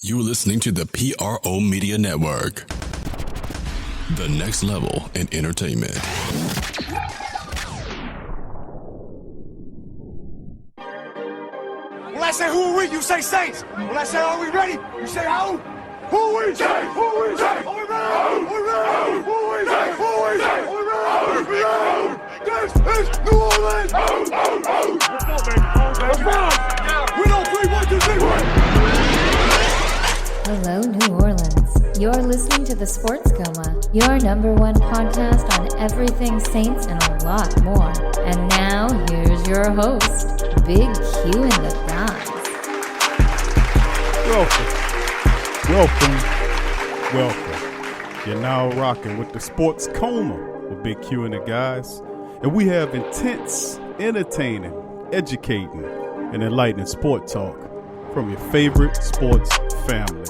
You're listening to the PRO Media Network. The next level in entertainment. When I say who are we, you say Saints. When I say are we ready, you say who? Who are we? Saints. Who are we? Saints. Are we ready? Who are we ready? Who are we? Saints. Who are we? Saints. Are we ready? This is New Orleans. Let's go. We don't play 1, 2, 3. Hello, New Orleans. You're listening to The Sports Coma, your number one podcast on everything Saints and a lot more. And now, here's your host, Big Q and the Guys. Welcome. You're now rocking with The Sports Coma with Big Q and the Guys. And we have intense, entertaining, educating, and enlightening sport talk from your favorite sports family.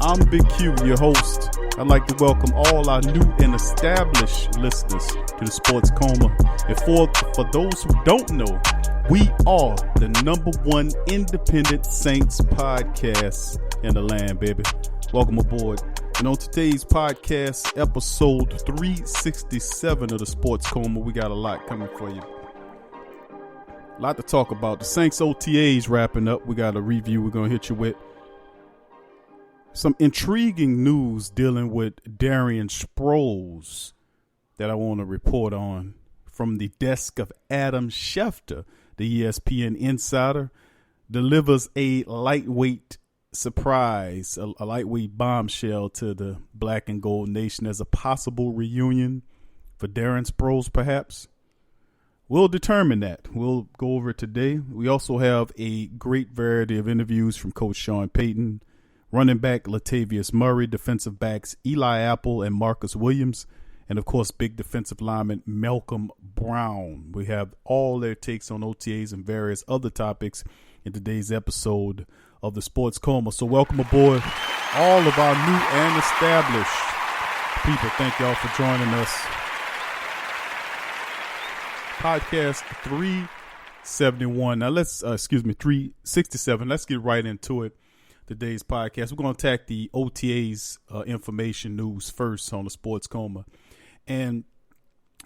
I'm Big Q, your host. I'd like to welcome all our new and established listeners to the Sports Coma. And for those who don't know, we are the number one independent Saints podcast in the land, baby. Welcome aboard. And on today's podcast, episode 367 of the Sports Coma, we got a lot coming for you. A lot to talk about. The Saints OTAs wrapping up. We got a review we're going to hit you with. Some intriguing news dealing with Darren Sproles that I want to report on from the desk of Adam Schefter, the ESPN insider, delivers a lightweight surprise, a lightweight bombshell to the Black and Gold Nation as a possible reunion for Darren Sproles, perhaps. We'll determine that. We'll go over it today. We also have a great variety of interviews from Coach Sean Payton, running back Latavius Murray, defensive backs Eli Apple and Marcus Williams, and of course, big defensive lineman Malcom Brown. We have all their takes on OTAs and various other topics in today's episode of the Sports Coma. So welcome aboard all of our new and established people. Thank y'all for joining us. Podcast 371. Now 367. Let's get right into it. Today's podcast, we're going to attack the OTAs information news first on the Sports Coma. And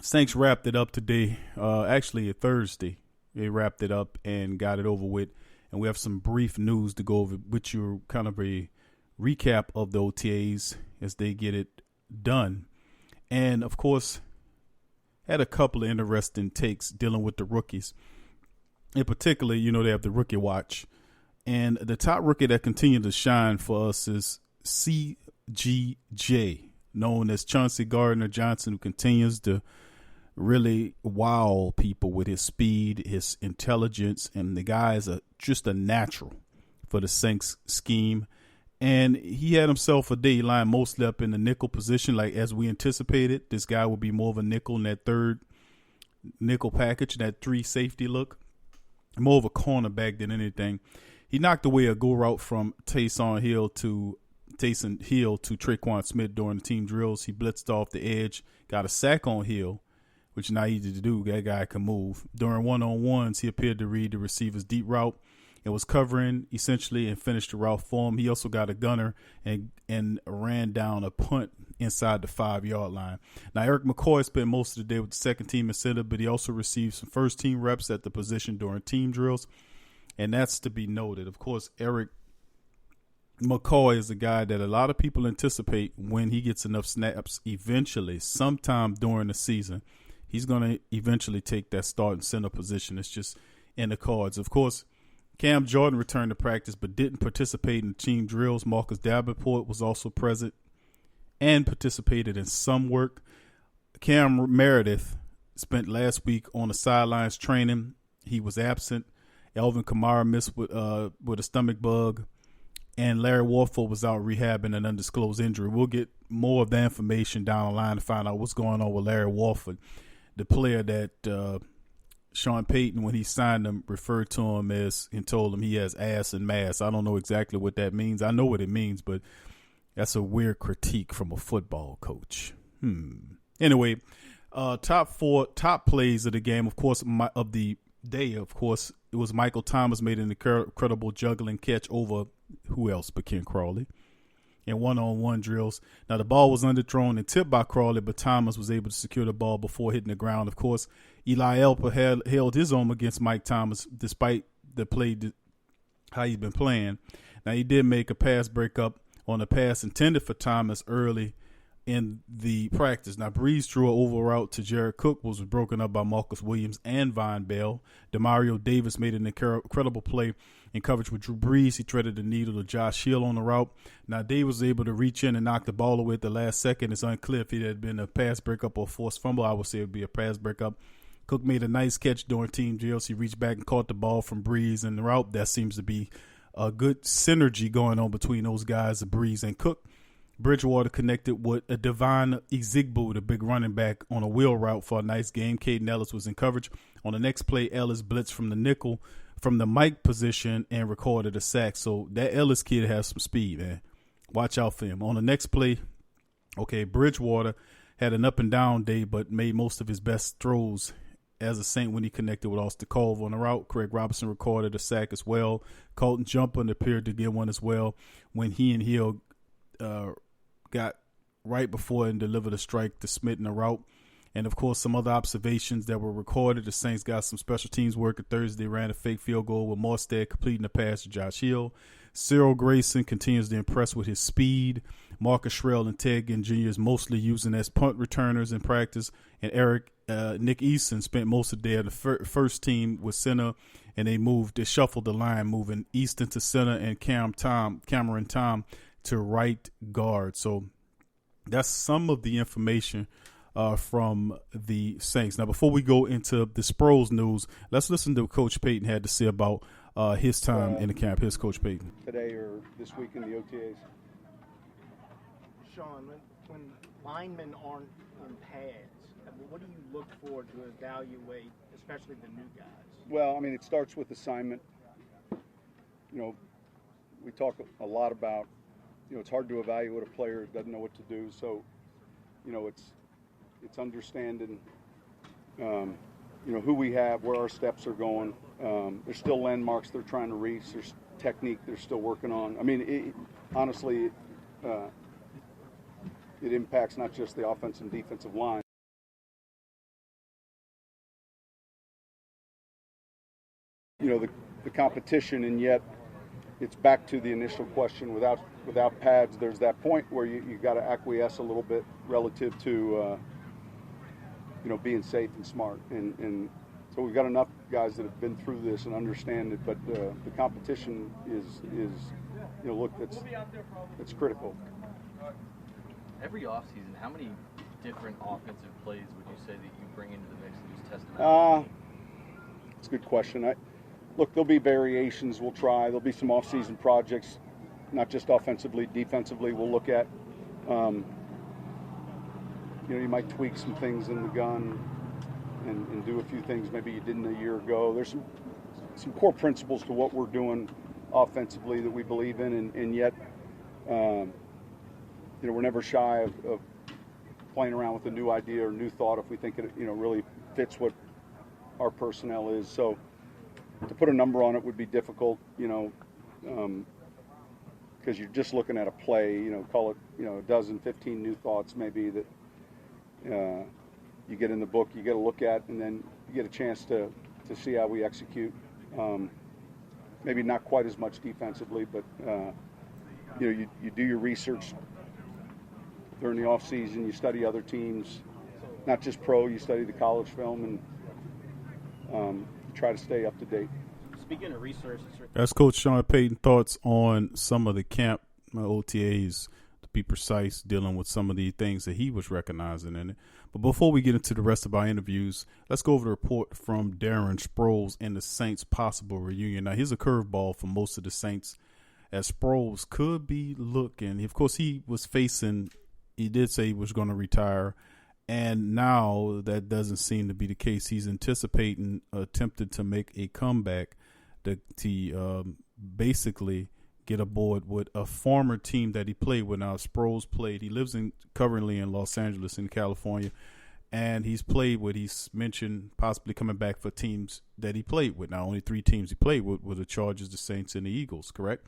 Saints wrapped it up today, actually a Thursday. They wrapped it up and got it over with. And we have some brief news to go over with you, kind of a recap of the OTAs as they get it done. And, of course, had a couple of interesting takes dealing with the rookies. In particular, they have the rookie watch. And the top rookie that continued to shine for us is CGJ, known as Chauncey Gardiner Johnson, who continues to really wow people with his speed, his intelligence, and the guy is just a natural for the Saints scheme. And he had himself a day line mostly up in the nickel position, like as we anticipated. This guy would be more of a nickel in that third nickel package, that 3 safety look, more of a cornerback than anything. He knocked away a go route from Taysom Hill to Traquan Smith during the team drills. He blitzed off the edge, got a sack on Hill, which is not easy to do. That guy can move. During one-on-ones, he appeared to read the receiver's deep route and was covering essentially and finished the route for him. He also got a gunner and ran down a punt inside the 5-yard line. Now, Eric McCoy spent most of the day with the second team incentive, but he also received some first team reps at the position during team drills. And that's to be noted. Of course, Eric McCoy is a guy that a lot of people anticipate when he gets enough snaps eventually, sometime during the season, he's going to eventually take that starting center position. It's just in the cards. Of course, Cam Jordan returned to practice but didn't participate in team drills. Marcus Davenport was also present and participated in some work. Cam Meredith spent last week on the sidelines training. He was absent. Elvin Kamara missed with a stomach bug, and Larry Warford was out rehabbing an undisclosed injury. We'll get more of that information down the line to find out what's going on with Larry Warford, the player that Sean Payton, when he signed him, referred to him as and told him he has ass and mass. I don't know exactly what that means. I know what it means, but that's a weird critique from a football coach. Anyway, top plays of the game, of course, of the day, of course, it was Michael Thomas made an incredible juggling catch over who else but Ken Crawley, in one-on-one drills. Now, the ball was underthrown and tipped by Crawley, but Thomas was able to secure the ball before hitting the ground. Of course, Eli Apple held his own against Mike Thomas despite the play, how he's been playing. Now, he did make a pass breakup on a pass intended for Thomas early in the practice. Now, Breeze threw an over route to Jared Cook, was broken up by Marcus Williams and Von Bell. Demario Davis made an incredible play in coverage with Drew Brees. He threaded the needle to Josh Hill on the route. Now, Davis was able to reach in and knock the ball away at the last second. It's unclear if it had been a pass breakup or a forced fumble. I would say it would be a pass breakup. Cook made a nice catch during team drills. He reached back and caught the ball from Breeze in the route. That seems to be a good synergy going on between those guys, Breeze and Cook. Bridgewater connected with a Devon Ezigbo, the big running back, on a wheel route for a nice game. Caden Ellis was in coverage. On the next play, Ellis blitzed from the nickel, from the Mike position, and recorded a sack. So that Ellis kid has some speed, man. Watch out for him. On the next play, Bridgewater had an up and down day, but made most of his best throws as a Saint when he connected with Austin Colvin on the route. Craig Robinson recorded a sack as well. Colton Jumper appeared to get one as well when he and Hill got right before and delivered a strike to Smith in the route. And, of course, some other observations that were recorded. The Saints got some special teams work. Thursday ran a fake field goal with Morstead completing the pass to Josh Hill. Cyril Grayson continues to impress with his speed. Marcus Shrell and Ted Ginn Jr. is mostly using as punt returners in practice. And Nick Easton spent most of the day at the first team with center, and they shuffled the line, moving Easton to center and Cameron Tom to right guard. So that's some of the information from the Saints. Now, before we go into the Sproles news, let's listen to what Coach Payton had to say about his time in the camp. Here's Coach Payton. Today or this week in the OTAs? Sean, when linemen aren't on pads, what do you look for to evaluate, especially the new guys? Well, I mean, it starts with assignment. We talk a lot about, it's hard to evaluate a player who doesn't know what to do. So, it's understanding, who we have, where our steps are going. There's still landmarks they're trying to reach. There's technique they're still working on. I mean, honestly, it impacts not just the offensive and defensive line. The competition, and yet it's back to the initial question. Without pads, there's that point where you got to acquiesce a little bit relative to being safe and smart. And so we've got enough guys that have been through this and understand it. But the competition is that's critical. Every offseason, how many different offensive plays would you say that you bring into the mix and just test them out? It's a good question. Look, there'll be variations we'll try. There'll be some off-season projects, not just offensively, defensively we'll look at. You might tweak some things in the gun and do a few things maybe you didn't a year ago. There's some core principles to what we're doing offensively that we believe in, and yet we're never shy of playing around with a new idea or new thought if we think it really fits what our personnel is. So to put a number on it would be difficult, because you're just looking at a play, call it, a dozen, 15 new thoughts maybe that you get in the book, you get to look at, and then you get a chance to see how we execute. Maybe not quite as much defensively, but you do your research during the off season. You study other teams, not just pro. You study the college film and try to stay up to date. Speaking of research, that's Coach Sean Payton thoughts on some of the camp OTAs, to be precise, dealing with some of the things that he was recognizing in it. But before we get into the rest of our interviews, let's go over the report from Darren Sproles and the Saints' possible reunion. Now, here's a curveball for most of the Saints, as Sproles could be looking. Of course, he did say he was going to retire, and now that doesn't seem to be the case. He's anticipating attempting to make a comeback to basically get aboard with a former team that he played with. Now, Sproles played. He lives currently in Los Angeles in California, and he's mentioned possibly coming back for teams that he played with. Now, only 3 teams he played with were the Chargers, the Saints, and the Eagles, correct?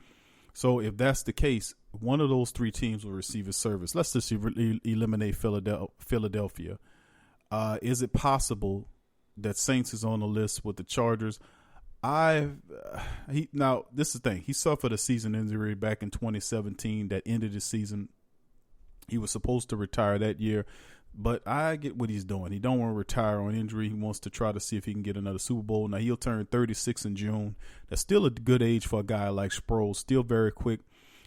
So if that's the case, one of those three teams will receive a service. Let's just eliminate Philadelphia. Is it possible that Saints is on the list with the Chargers? Now this is the thing. He suffered a season injury back in 2017 that ended his season. He was supposed to retire that year, but I get what he's doing. He don't want to retire on injury. He wants to try to see if he can get another Super Bowl. Now he'll turn 36 in June. That's still a good age for a guy like Sproles. Still very quick.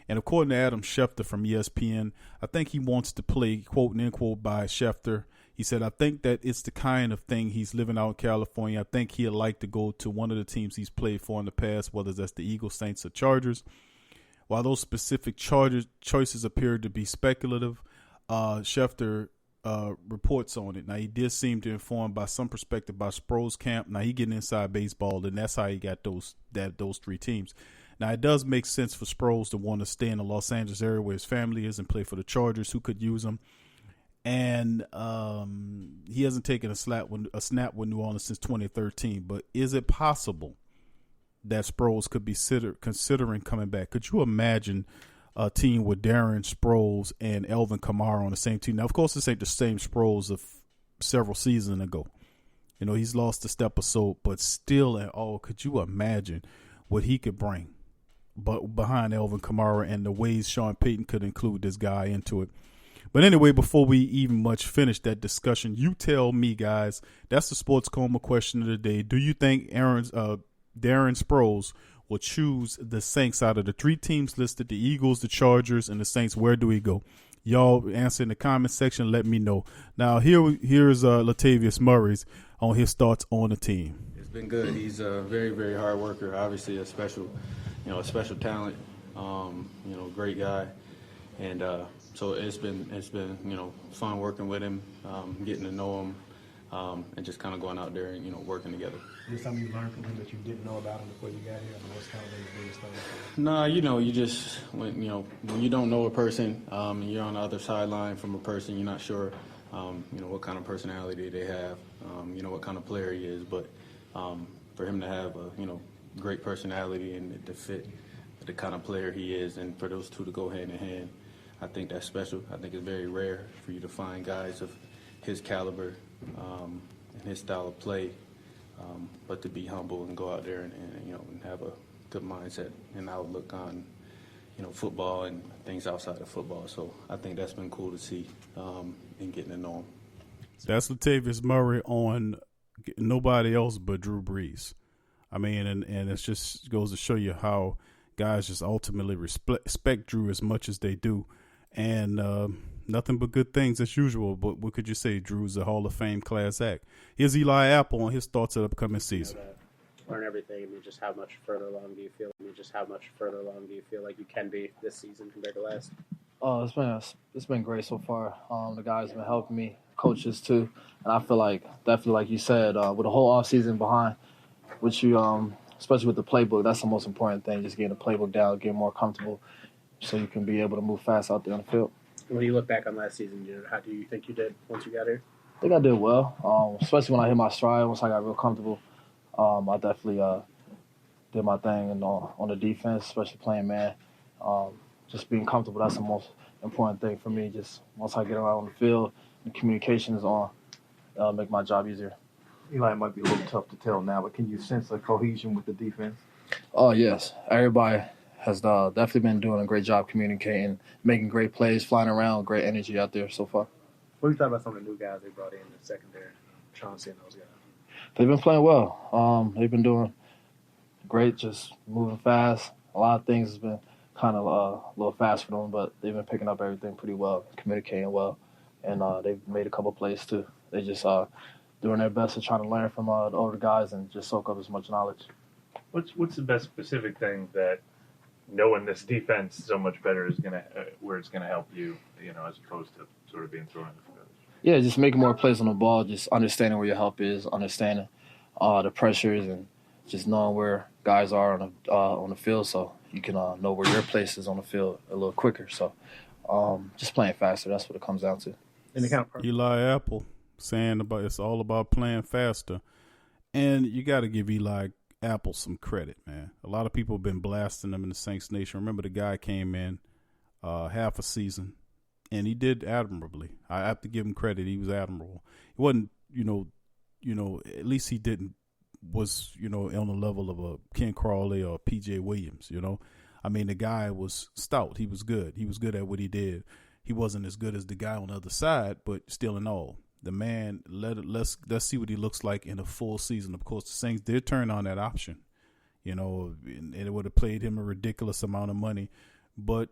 And according to Adam Schefter from ESPN, I think he wants to play, quote and unquote, by Schefter. He said, I think that it's the kind of thing he's living out in California. I think he'd like to go to one of the teams he's played for in the past, whether that's the Eagles, Saints, or Chargers. While those specific choices appear to be speculative, Schefter reports on it. Now, he did seem to inform by some perspective by Sproles' camp. Now, he getting inside baseball, and that's how he got those three teams. Now, it does make sense for Sproles to want to stay in the Los Angeles area where his family is and play for the Chargers, who could use him. And he hasn't taken a snap with New Orleans since 2013. But is it possible that Sproles could be considering coming back? Could you imagine a team with Darren Sproles and Alvin Kamara on the same team? Now, of course, this ain't the same Sproles of several seasons ago. You know, he's lost a step or so, but still at all, could you imagine what he could bring? But behind Alvin Kamara and the ways Sean Payton could include this guy into it. But anyway, before we even much finish that discussion, you tell me, guys, that's the Sports Coma question of the day. Do you think Darren Sproles will choose the Saints out of the three teams listed, the Eagles, the Chargers, and the Saints? Where do we go? Y'all answer in the comment section. Let me know. Now, here's Latavius Murray's on his thoughts on the team. It's been good. He's a very, very hard worker. Obviously, a special talent. Great guy, and so it's been fun working with him, getting to know him, and just kind of going out there and working together. Is there something you learned from him that you didn't know about him before you got here? I mean, what's kind of the biggest thing? Nah, you just when you don't know a person, and you're on the other sideline from a person, you're not sure, what kind of personality they have, what kind of player he is. But for him to have a great personality and to fit the kind of player he is, and for those two to go hand in hand, I think that's special. I think it's very rare for you to find guys of his caliber and his style of play, but to be humble and go out there and have a good mindset and outlook on football and things outside of football. So I think that's been cool to see and getting to know him. That's Latavius Murray on nobody else but Drew Brees. I mean, and it just goes to show you how guys just ultimately respect Drew as much as they do. And nothing but good things as usual. But what could you say? Drew's a Hall of Fame class act. Here's Eli Apple on his thoughts of the upcoming season. Learn everything. I mean, just how much further along do you feel? You like you can be this season compared to last? Oh, it's been great so far. The guys have been helping me, coaches too, and I feel like definitely, like you said, with the whole off season behind, which you especially with the playbook, that's the most important thing. Just getting the playbook down, getting more comfortable, so you can be able to move fast out there on the field. When you look back on last season, how do you think you did once you got here? I think I did well, especially when I hit my stride. Once I got real comfortable, I definitely did my thing and on the defense, especially playing man. Just being comfortable, that's the most important thing for me. Just once I get around on the field, the communication is on, make my job easier. Eli, it might be a little tough to tell now, but can you sense a cohesion with the defense? Oh, yes. Everybody has definitely been doing a great job communicating, making great plays, flying around, great energy out there so far. What do you thought about some of the new guys they brought in the secondary, Chauncey and those guys? They've been playing well. They've been doing great, just moving fast. A lot of things has been kind of a little fast for them, but they've been picking up everything pretty well, communicating well, and they've made a couple plays too. They just doing their best to try to learn from the older guys and just soak up as much knowledge. What's the best specific thing that knowing this defense so much better is where it's gonna help you, as opposed to sort of being thrown in the field? Yeah, just making more plays on the ball, just understanding where your help is, understanding the pressures, and just knowing where guys are on the field, so you can know where your place is on the field a little quicker. So just playing faster, that's what it comes down to. Eli Apple saying it's all about playing faster. And you got to give Eli Apple some credit, man. A lot of people have been blasting him in the Saints Nation. Remember, the guy came in half a season, and he did admirably. I have to give him credit. He was admirable. He wasn't, at least he was on the level of a Ken Crawley or P.J. Williams, I mean, the guy was stout. He was good. He was good at what he did. He wasn't as good as the guy on the other side, but still in all, the man, let's see what he looks like in a full season. Of course, the Saints did turn on that option, and it would have paid him a ridiculous amount of money. But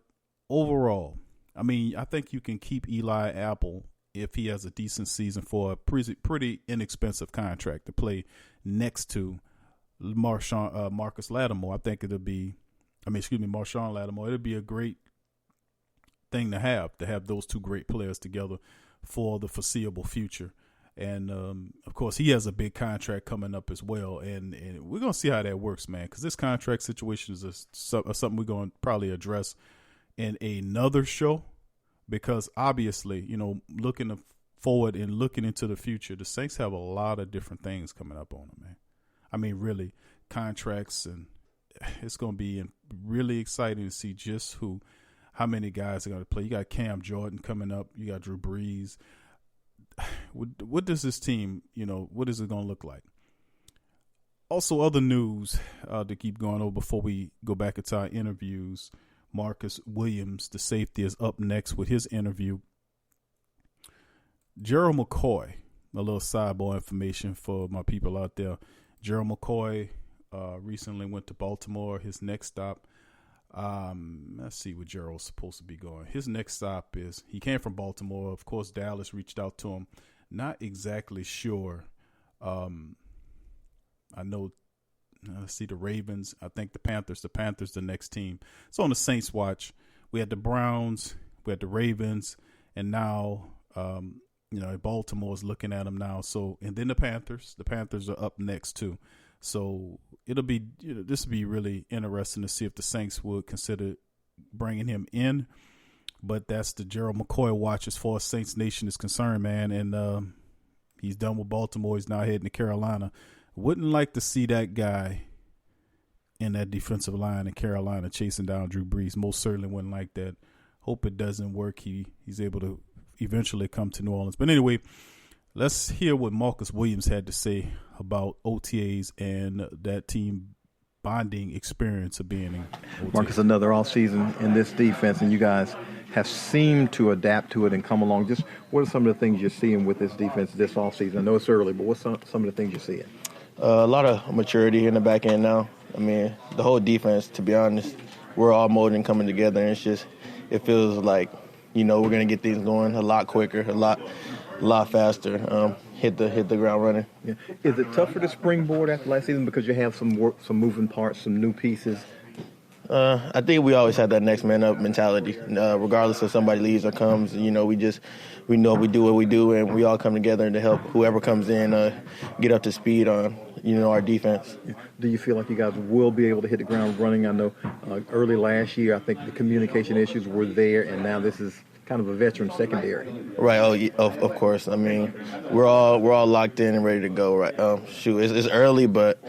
overall, I mean, I think you can keep Eli Apple if he has a decent season for a pretty inexpensive contract to play next to Marcus Lattimore. I think Marshawn Lattimore. It'd be a great thing to have those two great players together for the foreseeable future. And, of course, he has a big contract coming up as well. And we're going to see how that works, man, because this contract situation is something we're going to probably address in another show because, obviously, looking forward and looking into the future, the Saints have a lot of different things coming up on them, man. I mean, really, contracts, and it's going to be really exciting to see just how many guys are going to play. You got Cam Jordan coming up. You got Drew Brees. What does this team, what is it going to look like? Also, other news to keep going over before we go back into our interviews. Marcus Williams, the safety, is up next with his interview. Gerald McCoy, a little sidebar information for my people out there. Gerald McCoy recently went to Baltimore. His next stop, let's see where Gerald's supposed to be going. His next stop is, he came from Baltimore. Of course, Dallas reached out to him. Not exactly sure. I know, let's see, the Ravens. I think the Panthers. The Panthers, the next team. It's on the Saints watch. We had the Browns. We had the Ravens. And now, Baltimore's looking at them now. So, and then the Panthers. The Panthers are up next too. So it'll be, this will be really interesting to see if the Saints would consider bringing him in. But that's the Gerald McCoy watch as far as Saints Nation is concerned, man. And he's done with Baltimore. He's now heading to Carolina. Wouldn't like to see that guy in that defensive line in Carolina chasing down Drew Brees. Most certainly wouldn't like that. Hope it doesn't work. He's able to eventually come to New Orleans. But anyway, let's hear what Marcus Williams had to say about OTAs and that team bonding experience of being in OTAs. Marcus, another offseason in this defense, and you guys have seemed to adapt to it and come along. Just what are some of the things you're seeing with this defense this offseason? I know it's early, but what's some of the things you're seeing? A lot of maturity in the back end now. I mean, the whole defense, to be honest, we're all molding and coming together, and it feels like, we're going to get things going a lot quicker, a lot faster, hit the ground running. Yeah. Is it tougher to springboard after last season because you have some moving parts, some new pieces? I think we always have that next man up mentality, regardless if somebody leaves or comes. We know we do what we do, and we all come together to help whoever comes in get up to speed on our defense. Do you feel like you guys will be able to hit the ground running? I know early last year, I think the communication issues were there, and now this is kind of a veteran secondary. Right. Oh, of course. I mean, we're all locked in and ready to go. Right. It's early, but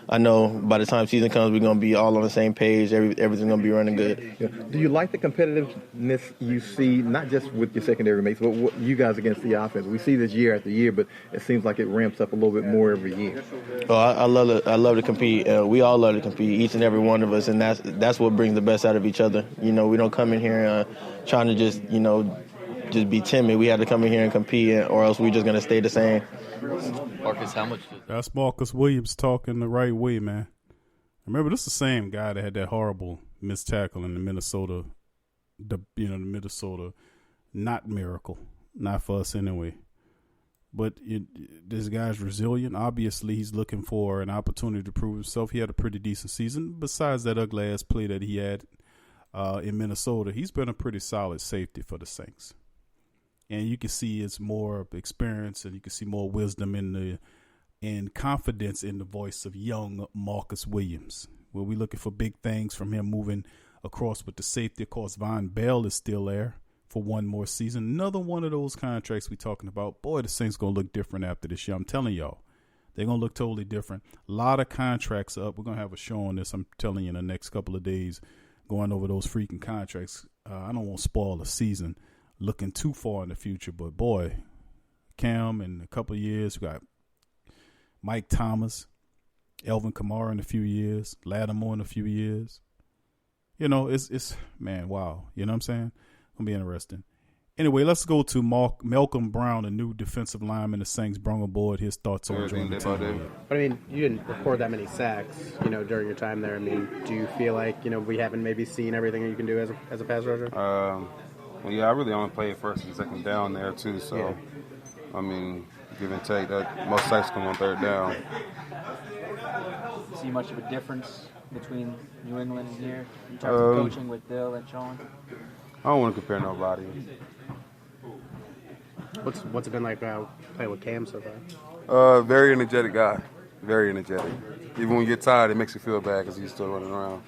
I know by the time season comes, we're gonna be all on the same page. Everything's gonna be running good. Yeah. Do you like the competitiveness you see, not just with your secondary mates, but what you guys against the offense? We see this year after year, but it seems like it ramps up a little bit more every year. Oh, I love to compete. We all love to compete, each and every one of us, and that's what brings the best out of each other. We don't come in here trying to just be timid. We had to come in here and compete, or else we're just going to stay the same. Marcus, how much? That's Marcus Williams talking the right way, man. Remember, this is the same guy that had that horrible missed tackle in the Minnesota not miracle. Not for us anyway. But this guy's resilient. Obviously, he's looking for an opportunity to prove himself. He had a pretty decent season. Besides that ugly-ass play that he had in Minnesota, he's been a pretty solid safety for the Saints. And you can see it's more experience, and you can see more wisdom and confidence in the voice of young Marcus Williams. We'll be looking for big things from him moving across with the safety. Of course, Von Bell is still there for one more season. Another one of those contracts we're talking about. Boy, the Saints going to look different after this year. I'm telling y'all, They're going to look totally different. A lot of contracts up. We're going to have a show on this, I'm telling you, in the next couple of days, going over those freaking contracts. I don't want to spoil the season looking too far in the future, but boy, Cam in a couple of years, we got Mike Thomas, Elvin Kamara in a few years, Lattimore in a few years. You know, it's man, wow. You know what I'm saying? It's going to be interesting. Anyway, let's go to Malcom Brown, a new defensive lineman the Saints brought aboard. His thoughts on joining the team. But I mean, you didn't record that many sacks, during your time there. I mean, do you feel like, we haven't maybe seen everything you can do as a pass rusher? Well, yeah, I really only played first and second down there too. So, yeah. I mean, give and take, that most sacks come on third down. See much of a difference between New England and here in terms of coaching with Bill and Sean? I don't want to compare nobody. What's it been like playing with Cam so far? Very energetic guy. Very energetic. Even when you get tired, it makes you feel bad because he's still running around.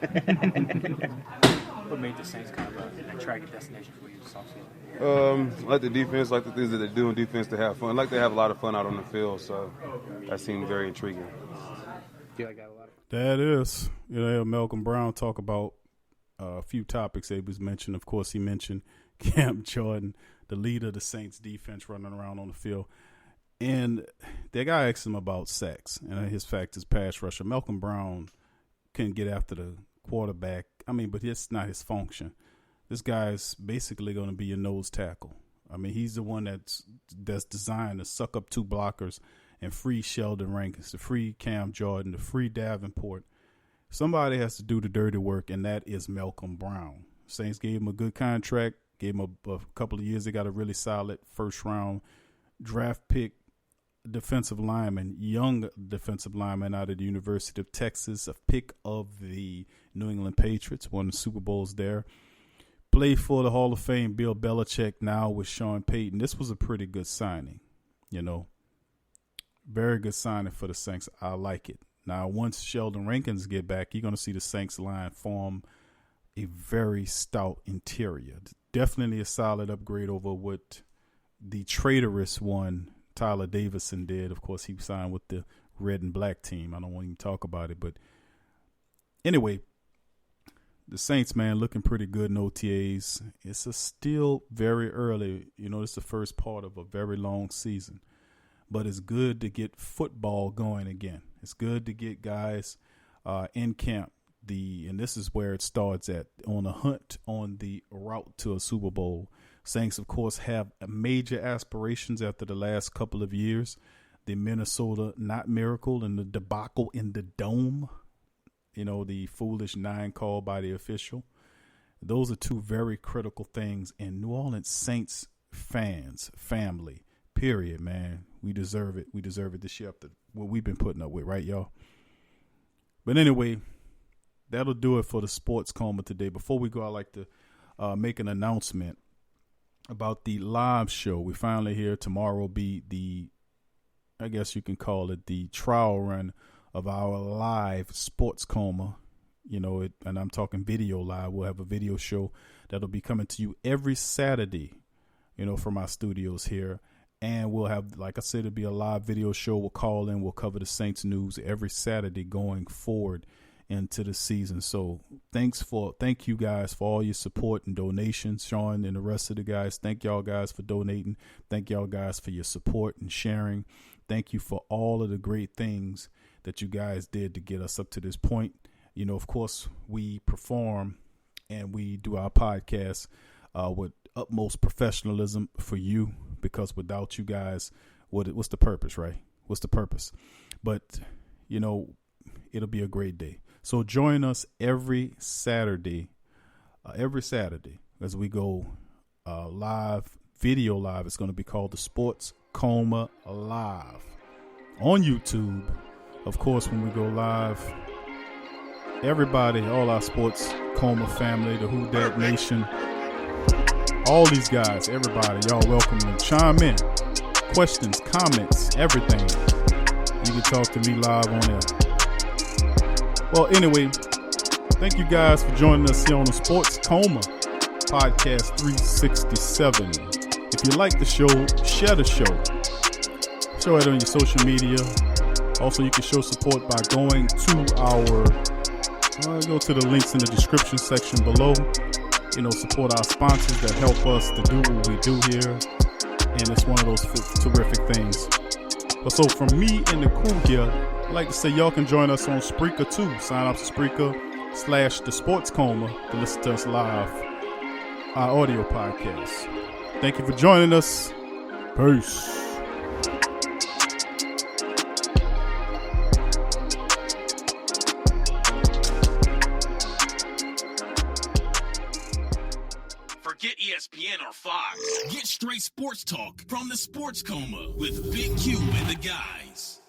What made the Saints kind of a attractive destination for you this offseason? I like the defense, like the things that they do in defense to have fun. Like they have a lot of fun out on the field, so that seemed very intriguing. Do you like that a lot? That is. Malcom Brown talk about a few topics that was mentioned. Of course, he mentioned Cam Jordan, the leader of the Saints defense, running around on the field. And that guy asked him about sacks, and his fact is pass rusher. Malcom Brown can get after the quarterback. I mean, but it's not his function. This guy is basically going to be your nose tackle. I mean, he's the one that's designed to suck up two blockers and free Sheldon Rankins, to free Cam Jordan, to free Davenport. Somebody has to do the dirty work, and that is Malcom Brown. Saints gave him a good contract, gave him a couple of years. They got a really solid first-round draft pick defensive lineman, young defensive lineman out of the University of Texas, a pick of the New England Patriots, won the Super Bowls there. Played for the Hall of Fame Bill Belichick, now with Sean Payton. This was a pretty good signing, Very good signing for the Saints. I like it. Now, once Sheldon Rankins get back, you're going to see the Saints line form a very stout interior. Definitely a solid upgrade over what the traitorous one, Tyler Davison, did. Of course, he signed with the red and black team. I don't want to even talk about it. But anyway, the Saints, man, looking pretty good in OTAs. It's still very early. It's the first part of a very long season. But it's good to get football going again. It's good to get guys in camp. And this is where it starts at, on a hunt on the route to a Super Bowl. Saints, of course, have major aspirations after the last couple of years. The Minnesota not miracle and the debacle in the Dome. The foolish 9 call by the official. Those are two very critical things. And New Orleans Saints fans, family, period, man. We deserve it. We deserve it this year after what we've been putting up with, right, y'all? But anyway, that'll do it for the Sports Coma today. Before we go, I'd like to make an announcement about the live show. We finally here. Tomorrow will be I guess you can call it the trial run of our live Sports Coma. And I'm talking video live. We'll have a video show that'll be coming to you every Saturday, from our studios here. And we'll have, like I said, it'll be a live video show. We'll call in. We'll cover the Saints news every Saturday going forward into the season. So thank you guys for all your support and donations. Sean and the rest of the guys, thank y'all guys for donating. Thank y'all guys for your support and sharing. Thank you for all of the great things that you guys did to get us up to this point. Of course, we perform and we do our podcast with utmost professionalism for you, because without you guys, what's the purpose, right? What's the purpose? But, it'll be a great day. So join us every Saturday as we go live, video live. It's going to be called the Sports Coma Live on YouTube. Of course, when we go live, everybody, all our Sports Coma family, the Who Dat Nation, all these guys, everybody, y'all welcome to chime in. Questions, comments, everything. You can talk to me live on there. Well, anyway, thank you guys for joining us here on the Sports Coma Podcast 367. If you like the show, share the show. Show it on your social media. Also, you can show support by going to go to the links in the description section below. Support our sponsors that help us to do what we do here. And it's one of those terrific things. But so from me and the crew here, I'd like to say y'all can join us on Spreaker too. Sign up to Spreaker/The Sports Coma to listen to us live, our audio podcast. Thank you for joining us. Peace. Forget ESPN or Fox. Get straight sports talk from the Sports Coma with Big Q and the guys.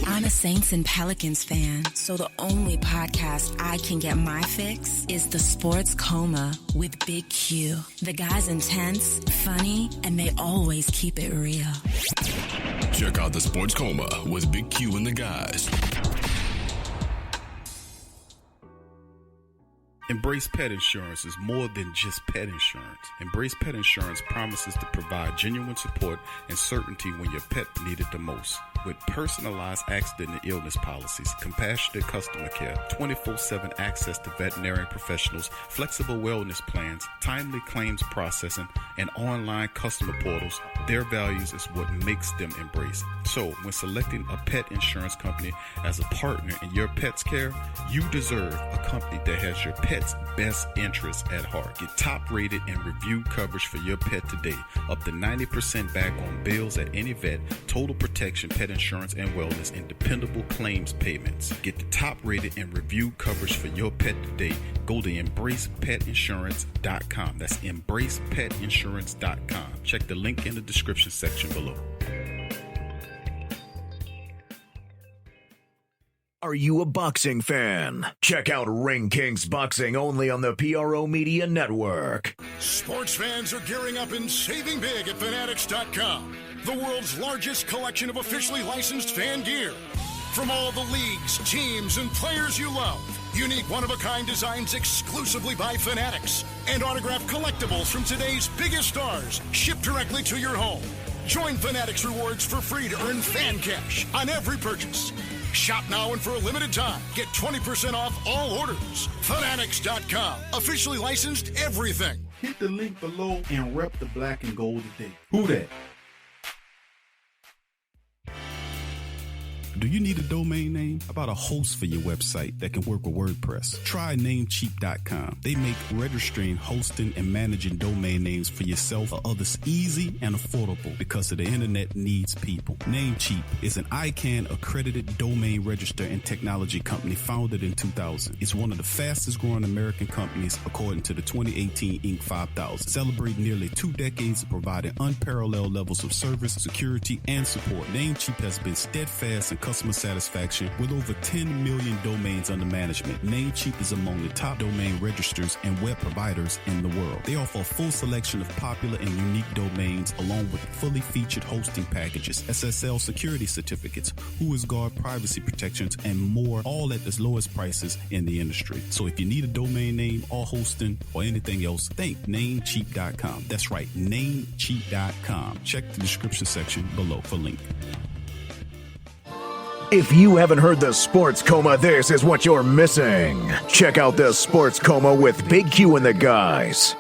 I'm a Saints and Pelicans fan, so the only podcast I can get my fix is the Sports Coma with Big Q. The guys intense, funny, and they always keep it real. Check out the Sports Coma with Big Q and the guys. Embrace Pet Insurance is more than just pet insurance. Embrace Pet Insurance promises to provide genuine support and certainty when your pet needs it the most. With personalized accident and illness policies, compassionate customer care, 24/7 access to veterinarian professionals, flexible wellness plans, timely claims processing, and online customer portals, their values is what makes them Embrace. So, when selecting a pet insurance company as a partner in your pet's care, you deserve a company that has your pet's best interests at heart. Get top-rated and reviewed coverage for your pet today. Up to 90% back on bills at any vet, total protection, pet insurance and wellness, and dependable claims payments. Get the top-rated and reviewed coverage for your pet today. Go to EmbracePetInsurance.com. That's EmbracePetInsurance.com. Check the link in the description section below. Are you a boxing fan? Check out Ring Kings Boxing only on the PRO Media Network. Sports fans are gearing up and saving big at Fanatics.com, the world's largest collection of officially licensed fan gear. From all the leagues, teams, and players you love, unique one-of-a-kind designs exclusively by Fanatics, and autographed collectibles from today's biggest stars shipped directly to your home. Join Fanatics Rewards for free to earn fan cash on every purchase. Shop now and for a limited time, get 20% off all orders. Fanatics.com, officially licensed everything. Hit the link below and rep the black and gold today. Who that? Do you need a domain name? How about a host for your website that can work with WordPress? Try Namecheap.com. They make registering, hosting, and managing domain names for yourself or others easy and affordable because the internet needs people. Namecheap is an ICANN accredited domain register and technology company founded in 2000. It's one of the fastest growing American companies according to the 2018 Inc. 5000, celebrating nearly 2 decades of providing unparalleled levels of service, security, and support. Namecheap has been steadfast in customer satisfaction with over 10 million domains under management. Namecheap is among the top domain registers and web providers in the world. They offer a full selection of popular and unique domains along with fully featured hosting packages, SSL security certificates, WhoisGuard privacy protections, and more, all at the lowest prices in the industry. So if you need a domain name or hosting or anything else, think Namecheap.com. That's right, Namecheap.com. Check the description section below for link. If you haven't heard the Sports Coma, this is what you're missing. Check out the Sports Coma with Big Q and the guys.